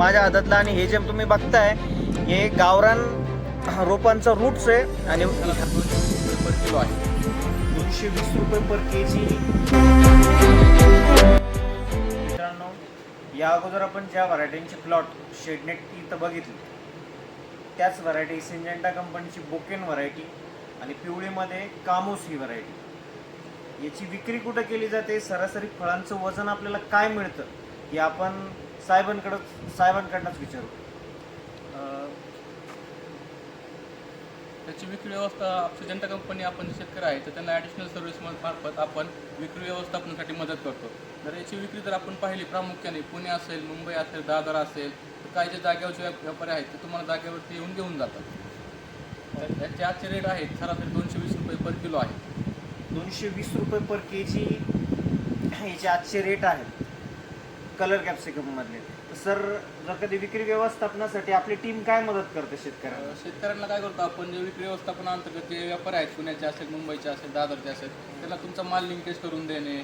माझ्या हातातला आणि हे जे तुम्ही बघताय हे गावरान रोपांचं रूट्स आहे आणि 220 रुपये पर किलो आहे. 220 रुपये पर केजी. मित्रांनो, या अगोदर आपण ज्या व्हरायटींचे प्लॉट शेडनेट इथं बघितले त्याच व्हरायटी सिंजेंटा कंपनीची बोकेन व्हरायटी आणि पिवळीमध्ये कामोस ही व्हरायटी. याची विक्री कुठं केली जाते, सरासरी फळांचं वजन आपल्याला काय मिळतं हे आपण साहेबांकडनंच विचारू. त्याची विक्री व्यवस्था सिंजेंटा कंपनी आपण शेतकरी आहे तर त्यांना ॲडिशनल सर्व्हिस मार्फत आपण विक्री व्यवस्थापनासाठी मदत करतो. तर याची विक्री जर आपण पाहिली प्रामुख्याने पुणे असेल, मुंबई असेल, दादर असेल तर काही जे जागेवरचे व्यापारी आहेत ते तुम्हाला जागेवरती येऊन घेऊन जातात. तर त्याचे आजचे रेट आहेत सरासरी 220 रुपये पर किलो आहे. 220 रुपये पर केजी याचे आजचे रेट आहेत कलर कॅप्सिकम मधले. तर सर, जर कधी विक्री व्यवस्थापनासाठी आपली टीम काय मदत करते शेतकऱ्यांना? शेतकऱ्यांना काय करतो आपण, जे विक्री व्यवस्थापनाअंतर्गत जे व्यापारी आहेत पुण्याचे असेल, मुंबईचे असेल, दादरचे असेल त्यांना तुमचा माल लिंकेज करून देणे,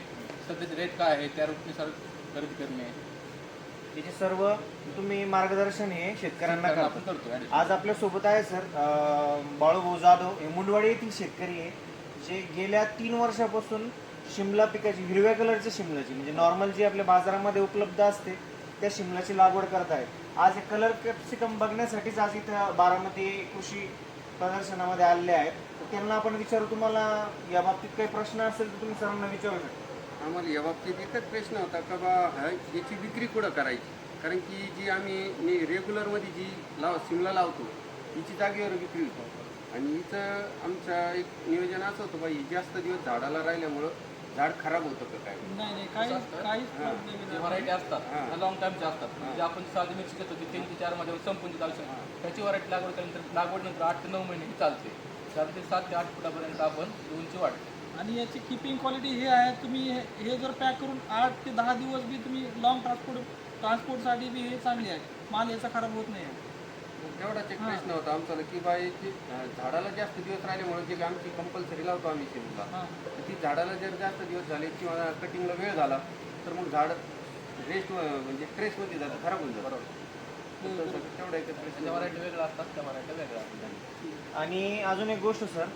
सध्याचे रेट काय आहे त्या रूटनुसार खरेदी करणे, त्याचे सर्व तुम्ही मार्गदर्शन हे शेतकऱ्यांना आपण करतो. आज आपल्या सोबत आहे सर बाळूभाऊ जाधव, हे मुंडवाडी येथील शेतकरी आहे जे गेल्या 3 वर्षापासून शिमला पिकाची, हिरव्या कलरच्या शिमलाची, म्हणजे नॉर्मल जी आपल्या बाजारामध्ये उपलब्ध असते त्या शिमलाची लागवड करत आहेत. आज हे कलर कॅप्सिकम बघण्यासाठीच आज इथं बारामती कृषी प्रदर्शनामध्ये आलेले आहेत. तर त्यांना आपण विचारू, तुम्हाला या बाबतीत काही प्रश्न असेल तर तुम्ही सरांना विचारू शकता. आम्हाला या बाबतीत एकच प्रश्न होता का बा याची विक्री कुठं करायची, कारण की जी आम्ही रेग्युलरमध्ये जी शिमला लावतो तिची जागेवर विक्री होतो. आणि इथं आमचं एक नियोजन असं होतं बाई जास्त दिवस झाडाला राहिल्यामुळं झाड खराब होतं का काय? नाही काही व्हरायटी असतात लॉंग टाईमचे असतात. म्हणजे आपण साधी मिरची घेतो ती 3 ते 4 मध्ये संपून चालू शकतो. त्याची व्हरायटी लागवड केल्यानंतर लागवडनंतर 8 ते 9 महिने ही चालते. त्यानंतर 7 ते 8 फुटापर्यंत आपण उंची वाढते. आणि याची किपिंग क्वालिटी हे आहे, तुम्ही हे जर पॅक करून 8 ते 10 दिवस बी तुम्ही लॉंग ट्रान्सपोर्टसाठी बी हे चांगली आहे, माल याचा खराब होत नाही आहे. तेवढाच एक प्रश्न होता आमचा की बाई की झाडाला जास्त दिवस राहिल्यामुळे जे आमची कंपल्सरी लावतो आम्ही शिमला, ती झाडाला जर जास्त दिवस झाले किंवा कटिंगला वेळ झाला तर मग झाड रेस्ट म्हणजे स्ट्रेसमध्ये जातं, खराब होऊन जातं. तेवढा एकच प्रश्न. त्या व्हरायटी वेगळ्या असतात, त्या व्हरायटी वेगळ्या असतात. आणि अजून एक गोष्ट सर,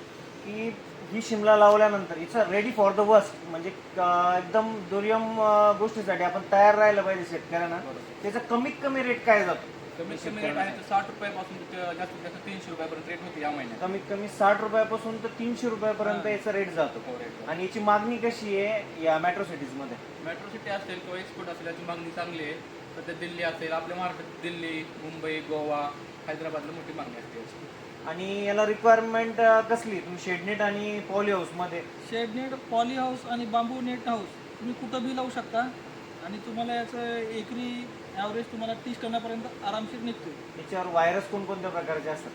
की ही शिमला लावल्यानंतर it's ready for the worst, म्हणजे एकदम दुर्यम गोष्टीसाठी आपण तयार राहिलं पाहिजे शेतकऱ्यांना. त्याचा कमीत कमी रेट काय जातो? कमीत कमी रेट आहे तर 60 रुपयापासून जास्तीत जास्त 300 रुपयापर्यंत रेट होते या महिन्यात. कमीत कमी 60 रुपयापासून तर 300 रुपयापर्यंत याचा रेट जातो. आणि याची मागणी कशी आहे या मेट्रो सिटीज मध्ये? मेट्रो सिटी असेल किंवा एक्सपोर्ट असेल याची मागणी चांगली आहे. सध्या दिल्ली असेल, आपल्या महाराष्ट्रात दिल्ली, मुंबई, गोवा, हैदराबादला मोठी मागणी असते याची. आणि याला रिक्वायरमेंट कसली? तुम्ही शेडनेट आणि पॉली हाऊस मध्ये, शेडनेट, पॉली हाऊस आणि बांबू नेट हाऊस तुम्ही कुठं बी लावू शकता आणि तुम्हाला याचं एकरी ॲव्हरेज तुम्हाला 30 टनापर्यंत आरामशीर निघतो. याच्यावर व्हायरस कोणकोणत्या प्रकारचे असतात?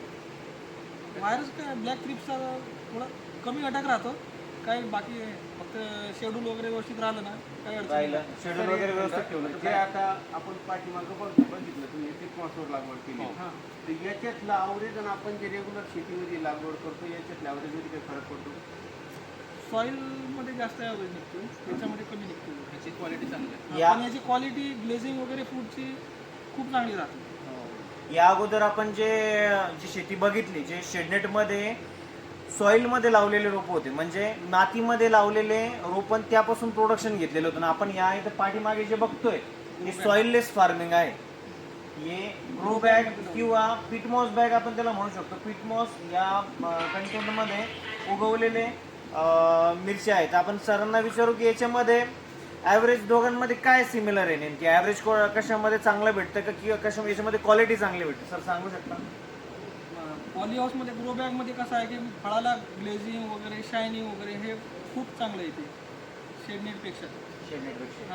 व्हायरस काय ब्लॅक ट्रिप्सचा थोडा कमी अटॅक राहतो, काही बाकी फक्त शेड्यूल वगैरे व्यवस्थित राहिलं ना काही अडचण नाही. शेड्यूल वगैरे व्यवस्थित ठेवलं जे आता आपण पाठीमागं बघितलं तुम्ही पिकमासवर लागवड केली, तर याच्यातलं ॲव्हरेज आणि आपण जे रेग्युलर शेतीमध्ये लागवड करतो याच्यातल्या ॲव्हरेजमध्ये काही फरक पडतो? सॉईलमध्ये जास्त ॲव्हरेज निघतो, त्याच्यामध्ये कमी निघतो. याची क्वालिटी चांगली आहे. आणि याची क्वालिटी ग्लेझिंग वगैरे फूडची खूप चांगली राहते. या अगोदर आपण जी शेती बघितली, जे शेडनेटमध्ये सॉईलमध्ये लावलेले रोप होते, म्हणजे मातीमध्ये लावलेले रोपण त्यापासून प्रोडक्शन घेतलेलं होतं ना. आपण या इथं पाठीमागे जे बघतोय हे सॉईललेस फार्मिंग आहे. हे ग्रो बॅग किंवा पिटमॉस बॅग आपण त्याला म्हणू शकतो. पिटमॉस या कंटेनरमध्ये उगवलेले मिरच्या आहेत. आपण सरांना विचारू की याच्यामध्ये ॲव्हरेज दोघांमध्ये काय सिमिलर आहे, नेमकी ॲव्हरेज कशामध्ये चांगलं भेटतं का किंवा कशा याच्यामध्ये क्वालिटी चांगली भेटते? सर सांगू शकता? पॉली हाऊसमध्ये ग्रो बॅगमध्ये कसं आहे की फळाला ग्लेझिंग वगैरे शायनिंग वगैरे हे खूप चांगलं येते शेडनेटपेक्षा.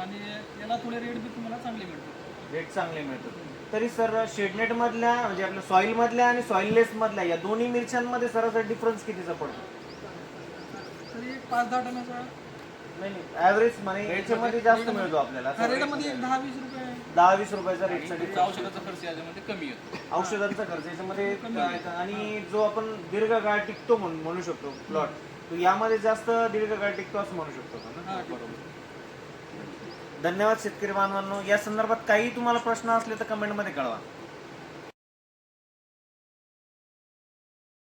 आणि याला थोडे रेट बी तुम्हाला चांगले मिळतात. रेट चांगले मिळतात. तरी सर शेडनेटमधल्या म्हणजे आपल्या सॉईलमधल्या आणि सॉईललेसमधल्या या दोन्ही मिरच्यांमध्ये सरासरी डिफरन्स कितीचा पडतो? तरी 5-10 टनाचा नाही, ॲव्हरेज म्हणे याच्यामध्ये जास्त मिळतो आपल्याला. रेटमध्ये 10-20 रुपये 10-20 रुपयाचा रेटसाठी औषधाचा खर्च याच्यामध्ये कमी येतो. औषधांचा खर्च याच्यामध्ये कमी आहे. आणि जो आपण दीर्घकाळ टिकतो म्हणू शकतो प्लॉट, तो यामध्ये जास्त दीर्घकाळ टिकतो असं म्हणू शकतो ना. बरोबर. धन्यवाद शेतकरी बांधवांनो. या संदर्भात काही तुम्हाला प्रश्न असले तर कमेंटमध्ये कळवा.